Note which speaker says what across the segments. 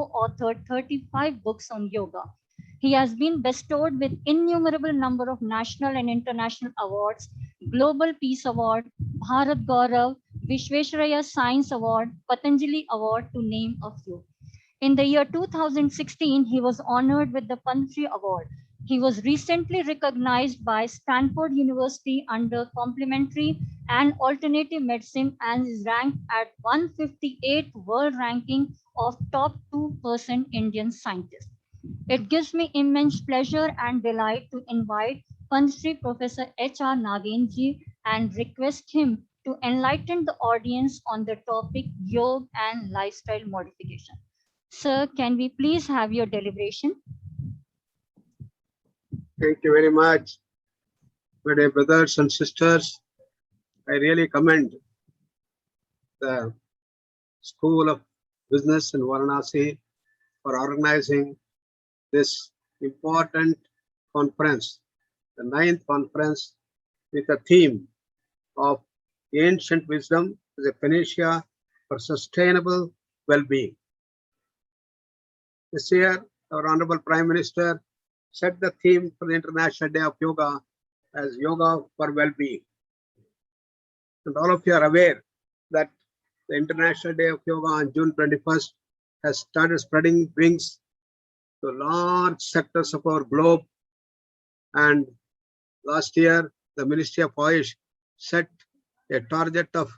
Speaker 1: authored 35 books on yoga. He has been bestowed with innumerable number of national and international awards, Global Peace Award, Bharat Gaurav, Vishveshwaraya Science Award, Patanjali Award, to name a few. In the year 2016, he was honored with the Padma Award. He was recently recognized by Stanford University under complementary and alternative medicine and is ranked at 158th world ranking of top 2% Indian scientists. It gives me immense pleasure and delight to invite Padma Professor H.R. Nagenji and request him to enlighten the audience on the topic yoga and lifestyle modification. Sir, can we please have your deliberation?
Speaker 2: Thank you very much. My dear brothers and sisters, I really commend the School of Business in Varanasi for organizing this important conference, the 9th conference, with the theme of ancient wisdom as a panacea for sustainable well-being. This year, our Honorable Prime Minister set the theme for the International Day of Yoga as Yoga for Well-being. And all of you are aware that the International Day of Yoga on June 21st has started spreading wings to large sectors of our globe. And last year, the Ministry of Ayush set a target of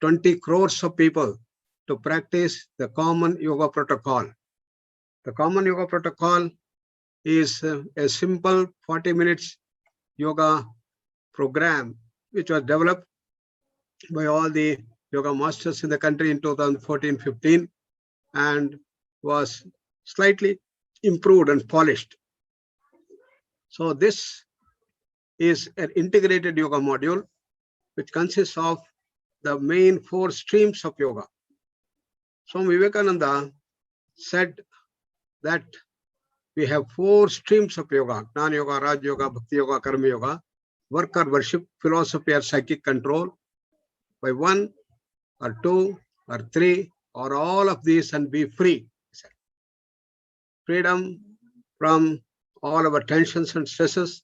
Speaker 2: 20 crores of people to practice the common yoga protocol. The common yoga protocol is a simple 40 minutes yoga program which was developed by all the yoga masters in the country in 2014-15 and was slightly improved and polished. So this is an integrated yoga module which consists of the main 4 streams of yoga. Swami Vivekananda said that we have 4 streams of yoga: Jnana Yoga, Raj Yoga, Bhakti Yoga, Karma Yoga, work or worship, philosophy or psychic control. By 1 or 2 or 3 or all of these and be free. Freedom from all our tensions and stresses,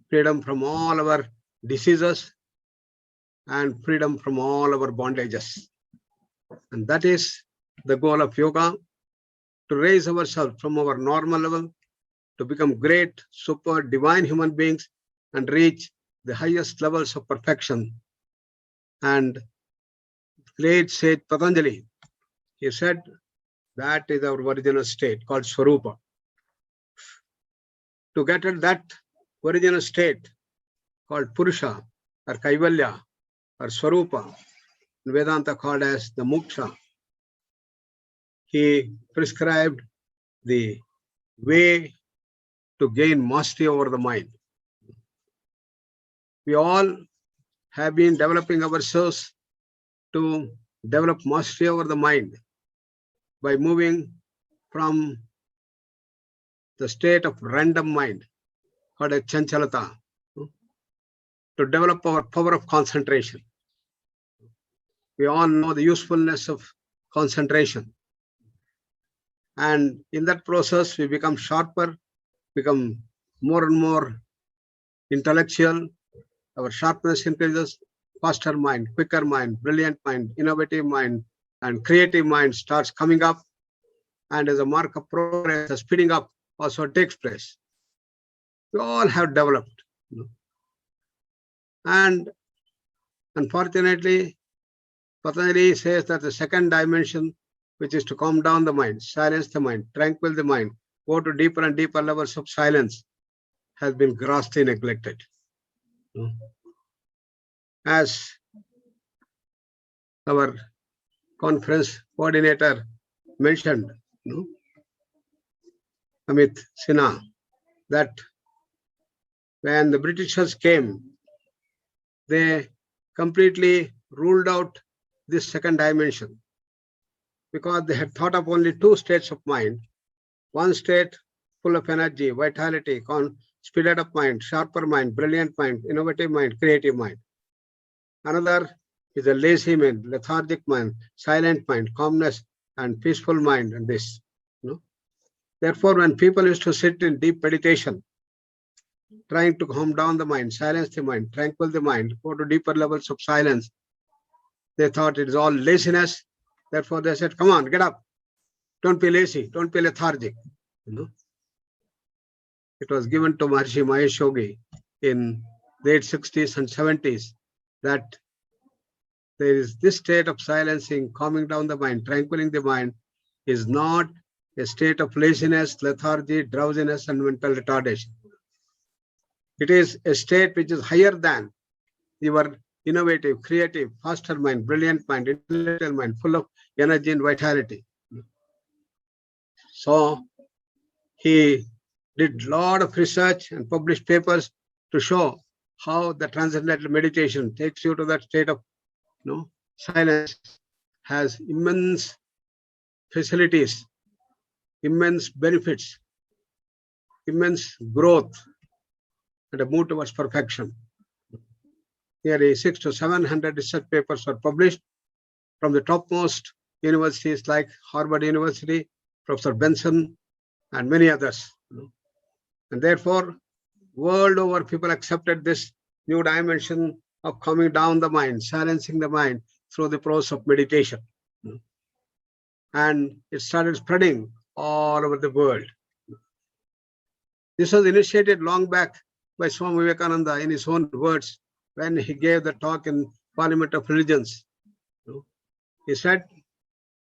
Speaker 2: freedom from all our diseases, and freedom from all our bondages. And that is the goal of yoga, to raise ourselves from our normal level to become great, super, divine human beings and reach the highest levels of perfection. And great sage Patanjali, he said that is our original state called Swarupa. To get at that original state called Purusha or Kaivalya or Swarupa, Vedanta called as the Moksha, he prescribed the way to gain mastery over the mind. We all have been developing ourselves to develop mastery over the mind by moving from the state of random mind, called a chanchalata, to develop our power of concentration. We all know the usefulness of concentration. And in that process, we become sharper, become more and more intellectual. Our sharpness increases, faster mind, quicker mind, brilliant mind, innovative mind, and creative mind starts coming up. And as a mark of progress, the speeding up also takes place. We all have developed. And unfortunately, Patanjali says that the second dimension, which is to calm down the mind, silence the mind, tranquil the mind, go to deeper and deeper levels of silence, has been grossly neglected. As our conference coordinator mentioned, Amit Sinha, that when the Britishers came, they completely ruled out this second dimension, because they had thought of only 2 states of mind. One state full of energy, vitality, speeded up mind, sharper mind, brilliant mind, innovative mind, creative mind. Another is a lazy mind, lethargic mind, silent mind, calmness, and peaceful mind and this. Therefore, when people used to sit in deep meditation, trying to calm down the mind, silence the mind, tranquil the mind, go to deeper levels of silence, they thought it is all laziness. Therefore, they said, come on, get up. Don't be lazy. Don't be lethargic. It was given to Maharishi Mahesh Yogi in late 60s and 70s that there is this state of silencing, calming down the mind, tranquiling the mind is not a state of laziness, lethargy, drowsiness, and mental retardation. It is a state which is higher than your innovative, creative, faster mind, brilliant mind, intellectual mind, full of energy and vitality. So he did a lot of research and published papers to show how the transcendental meditation takes you to that state of silence, has immense facilities, immense benefits, immense growth, and a move towards perfection. Nearly 600 to 700 research papers were published from the topmost universities like Harvard University, Professor Benson, and many others. And therefore, world over, people accepted this new dimension of calming down the mind, silencing the mind through the process of meditation. And it started spreading all over the world. This was initiated long back by Swami Vivekananda in his own words when he gave the talk in Parliament of Religions. He said,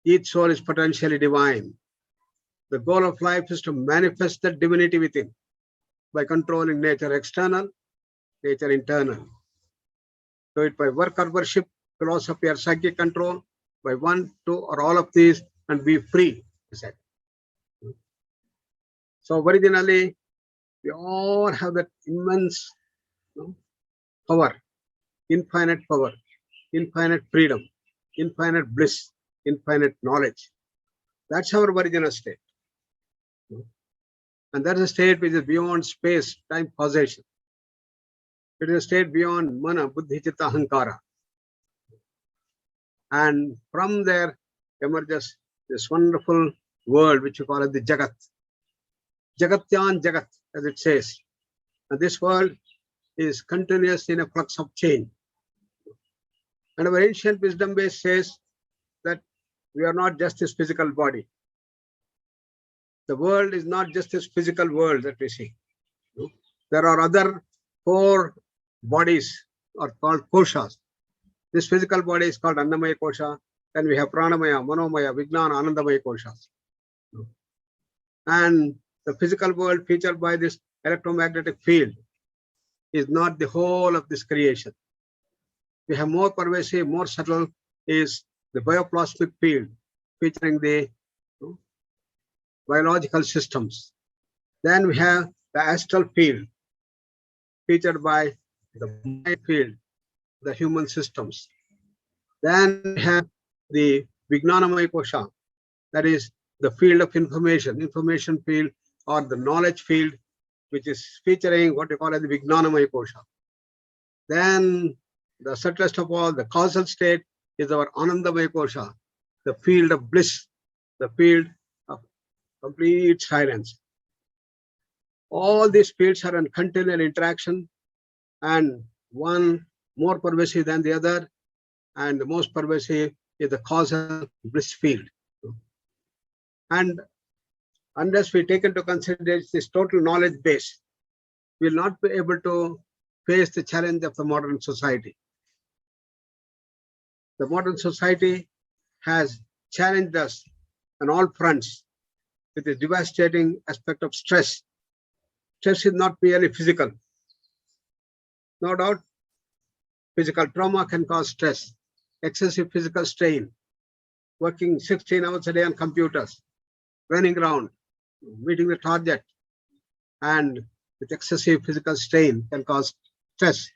Speaker 2: each soul is potentially divine. The goal of life is to manifest the divinity within by controlling nature external, nature internal. Do it by work or worship, philosophy or psychic control, by one, two, or all of these, and be free, he said. So originally, we all have that immense power, infinite freedom, infinite bliss, infinite knowledge. That's our original state. And that's a state which is beyond space, time, causation. It is a state beyond mana, buddhi, chitta, ahankara. And from there emerges this wonderful world which we call it the Jagat. Jagatyan Jagat, as it says. And this world is continuous in a flux of change. And our ancient wisdom base says that we are not just this physical body. The world is not just this physical world that we see. There are other 4 bodies are called koshas. This physical body is called Annamaya Kosha. Then we have Pranamaya, Manomaya, Vijnana, Anandamaya Koshas. And the physical world featured by this electromagnetic field is not the whole of this creation. We have more pervasive, more subtle is the bioplasmic field featuring the biological systems. Then we have the astral field featured by the mind field, the human systems. Then we have the Vijnanamaya Kosha, that is the field of information field or the knowledge field, which is featuring what we call as the Vijnanamaya Kosha. Then the subtlest of all, the causal state, is our Anandamaya Kosha, the field of bliss, the field of complete silence. All these fields are in continual interaction, and one more pervasive than the other, and the most pervasive is the causal bliss field. And unless we take into consideration this total knowledge base, we will not be able to face the challenge of the modern society. The modern society has challenged us on all fronts with the devastating aspect of stress. Stress is not merely physical. No doubt, physical trauma can cause stress, excessive physical strain, working 16 hours a day on computers, running around, meeting the target, and with excessive physical strain can cause stress.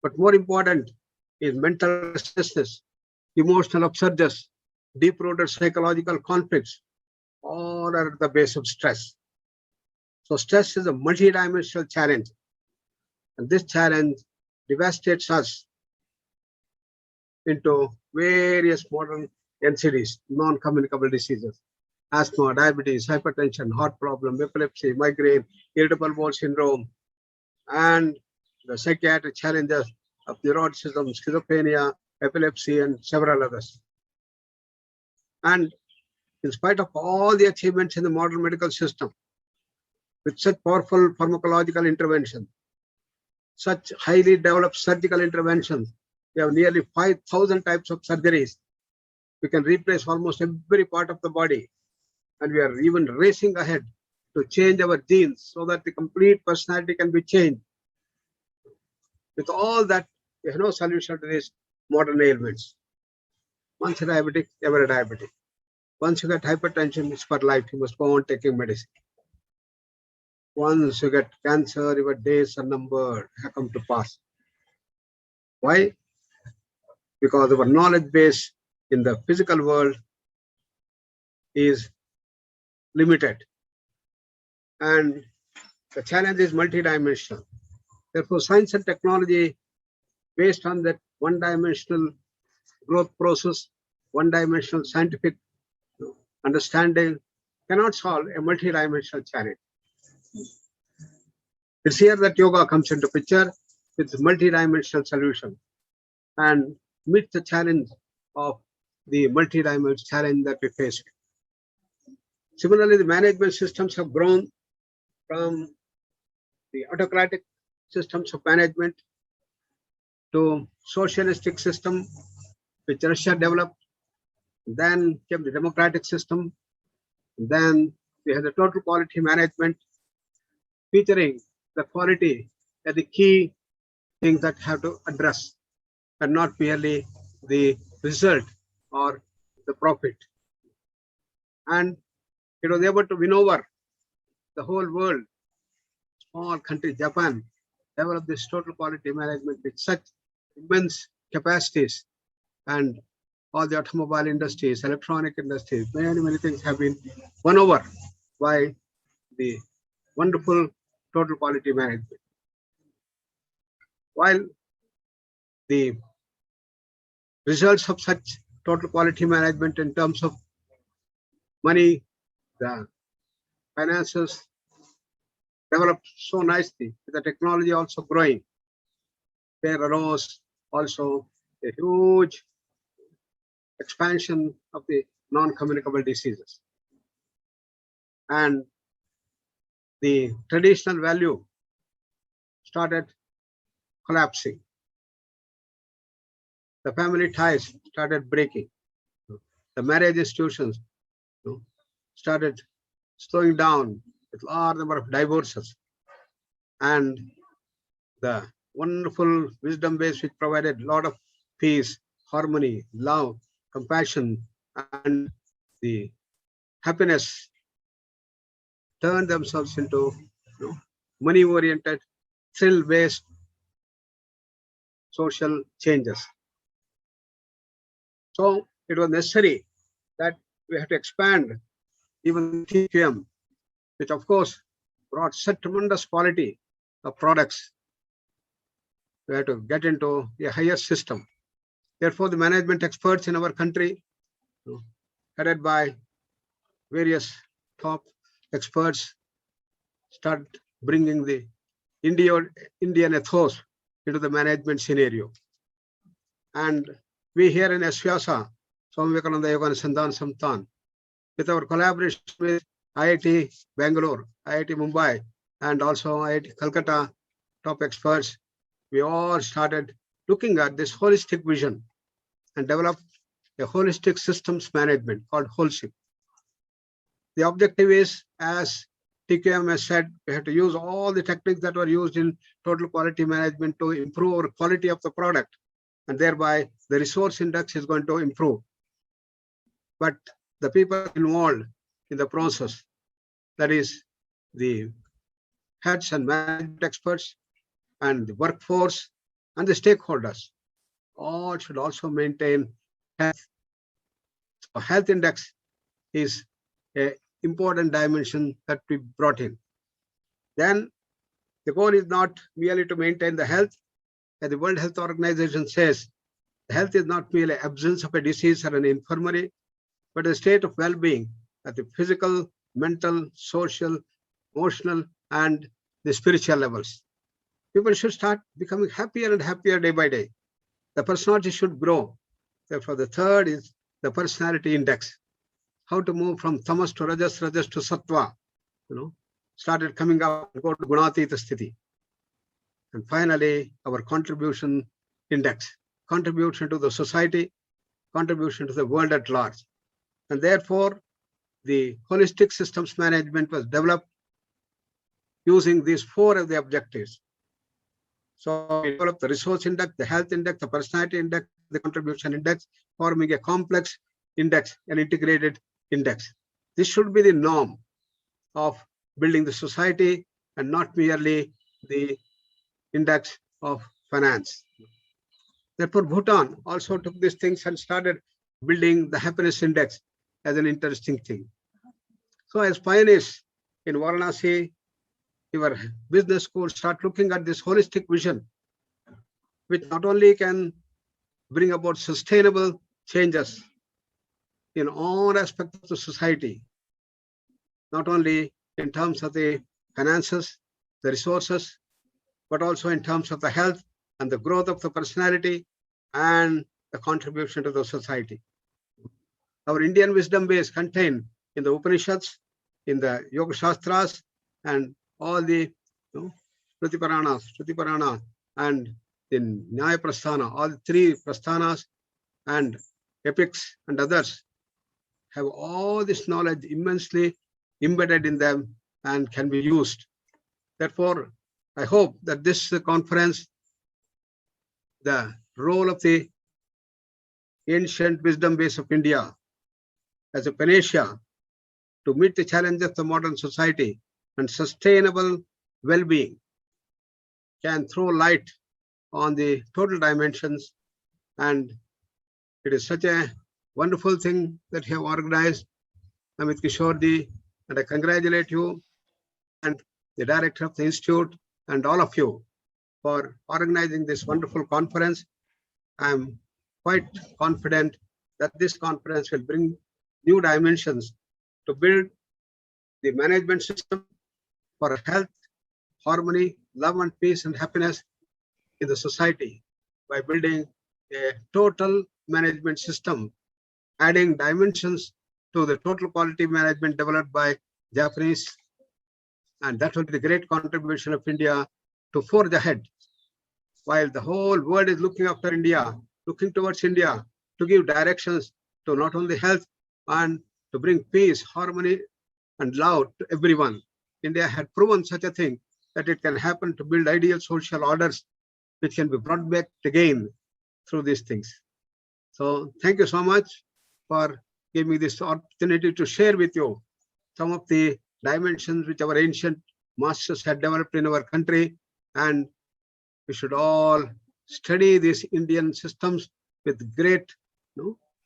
Speaker 2: But more important is mental restlessness, emotional upsurges, deep-rooted psychological conflicts, all are at the base of stress. So stress is a multi-dimensional challenge, and this challenge devastates us into various modern NCDs, non-communicable diseases, asthma, diabetes, hypertension, heart problem, epilepsy, migraine, irritable bowel syndrome, and the psychiatric challenges of neuroticism, schizophrenia, epilepsy, and several others. And in spite of all the achievements in the modern medical system, with such powerful pharmacological intervention, such highly developed surgical interventions, we have nearly 5,000 types of surgeries. We can replace almost every part of the body, and we are even racing ahead to change our genes so that the complete personality can be changed. With all that, we have no solution to these modern ailments. Once a diabetic, ever a diabetic. Once you get hypertension, it's for life. You must go on taking medicine. Once you get cancer, your days are numbered, have come to pass. Why? Because our knowledge base in the physical world is limited. And the challenge is multidimensional. Therefore, science and technology, based on that one-dimensional growth process, one-dimensional scientific understanding, cannot solve a multidimensional challenge. It's here that yoga comes into picture with multidimensional solution and meet the challenge of the multidimensional challenge that we face. Similarly, the management systems have grown from the autocratic systems of management to socialistic system, which Russia developed. Then came the democratic system. Then we had the total quality management, featuring the quality as the key things that have to address, and not merely the result or the profit. And it was able to win over the whole world. Small country, Japan, developed this total quality management with such immense capacities, and all the automobile industries, electronic industries, many things have been won over by the wonderful total quality management. While the results of such total quality management in terms of money, the finances developed so nicely, with the technology also growing, there arose also a huge expansion of the non-communicable diseases. And the traditional value started collapsing. The family ties started breaking. The marriage institutions started slowing down with large number of divorces. And the wonderful wisdom base which provided a lot of peace, harmony, love, compassion, and the happiness turned themselves into money-oriented, thrill-based social changes. So it was necessary that we had to expand even TQM, which of course brought such tremendous quality of products. We had to get into a higher system. Therefore, the management experts in our country, headed by various top experts, start bringing the Indian ethos into the management scenario. And we here in SVYASA, Swami Vivekananda Yoga Anusandhan Samsthan, with our collaboration with IIT Bangalore, IIT Mumbai, and also IIT Calcutta top experts, we all started looking at this holistic vision and developed a holistic systems management called HOLSIM. The objective is, as TQM has said, we have to use all the techniques that were used in total quality management to improve our quality of the product, and thereby the resource index is going to improve. But the people involved in the process, that is the heads and management experts and the workforce and the stakeholders, all should also maintain health. So health index is an important dimension that we brought in. Then the goal is not merely to maintain the health. As the World Health Organization says, Health is not merely absence of a disease or an infirmary, but a state of well-being at the physical, mental, social, emotional, and the spiritual levels. People should start becoming happier and happier day by day. The personality should grow. Therefore, the third is the personality index. How to move from tamas to rajas, rajas to sattva, started coming up and go to gunatita sthiti. And finally, our contribution index, contribution to the society, contribution to the world at large. And therefore, the holistic systems management was developed using these four of the objectives. So we developed the resource index, the health index, the personality index, the contribution index, forming a complex index, an integrated index. This should be the norm of building the society and not merely the index of finance. Therefore, Bhutan also took these things and started building the happiness index as an interesting thing. So as pioneers in Varanasi, your business school start looking at this holistic vision, which not only can bring about sustainable changes in all aspects of the society, not only in terms of the finances, the resources, but also in terms of the health and the growth of the personality and the contribution to the society. Our Indian wisdom base contained in the Upanishads, in the Yoga Shastras, and all the Shruti Parana, and in Nyaya Prasthana, all the three Prasthanas and epics and others have all this knowledge immensely embedded in them and can be used. Therefore, I hope that this conference, the role of the ancient wisdom base of India as a panacea to meet the challenges of the modern society and sustainable well-being can throw light on the total dimensions. And it is such a wonderful thing that you have organized, Amit Kishorji, and I congratulate you and the director of the institute and all of you for organizing this wonderful conference. I am quite confident that this conference will bring new dimensions to build the management system for health, harmony, love and peace and happiness in the society by building a total management system, adding dimensions to the total quality management developed by Japanese. And that will be the great contribution of India to forge ahead. While the whole world is looking after India, looking towards India to give directions to not only health and to bring peace, harmony, and love to everyone. India had proven such a thing that it can happen to build ideal social orders which can be brought back again through these things. So thank you so much for giving me this opportunity to share with you some of the dimensions which our ancient masters had developed in our country. And we should all study these Indian systems with great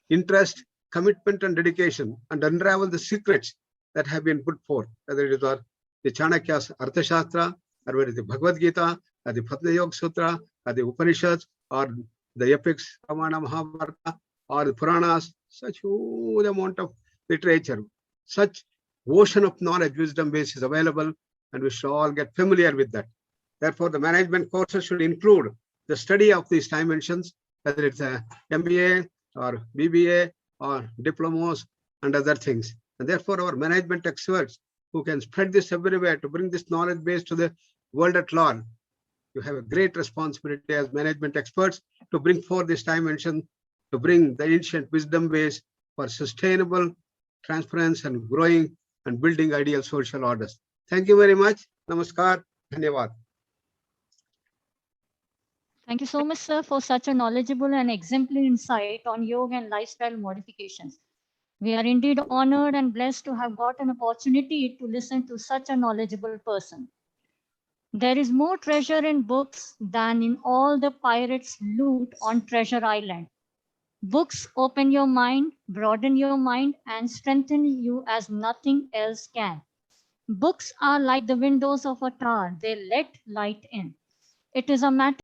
Speaker 2: interest, commitment, and dedication, and unravel the secrets that have been put forth, whether it is the Chanakya's Arthashastra, or whether it is the Bhagavad Gita, or the Patna Yoga Sutra, or the Upanishads, or the epics, Ramana, Mahabharata, or the Puranas, such huge amount of literature, such ocean of knowledge, wisdom base is available, and we should all get familiar with that. Therefore, the management courses should include the study of these dimensions, whether it's a MBA or BBA or diplomas and other things. And therefore, our management experts who can spread this everywhere to bring this knowledge base to the world at large, you have a great responsibility as management experts to bring forth this dimension, to bring the ancient wisdom base for sustainable transparency and growing and building ideal social orders. Thank you very much. Namaskar. Dhanyavad.
Speaker 1: Thank you so much, sir, for such a knowledgeable and exemplary insight on yoga and lifestyle modifications. We are indeed honored and blessed to have got an opportunity to listen to such a knowledgeable person. There is more treasure in books than in all the pirates' loot on Treasure Island. Books open your mind, broaden your mind, and strengthen you as nothing else can. Books are like the windows of a tower. They let light in. It is a matter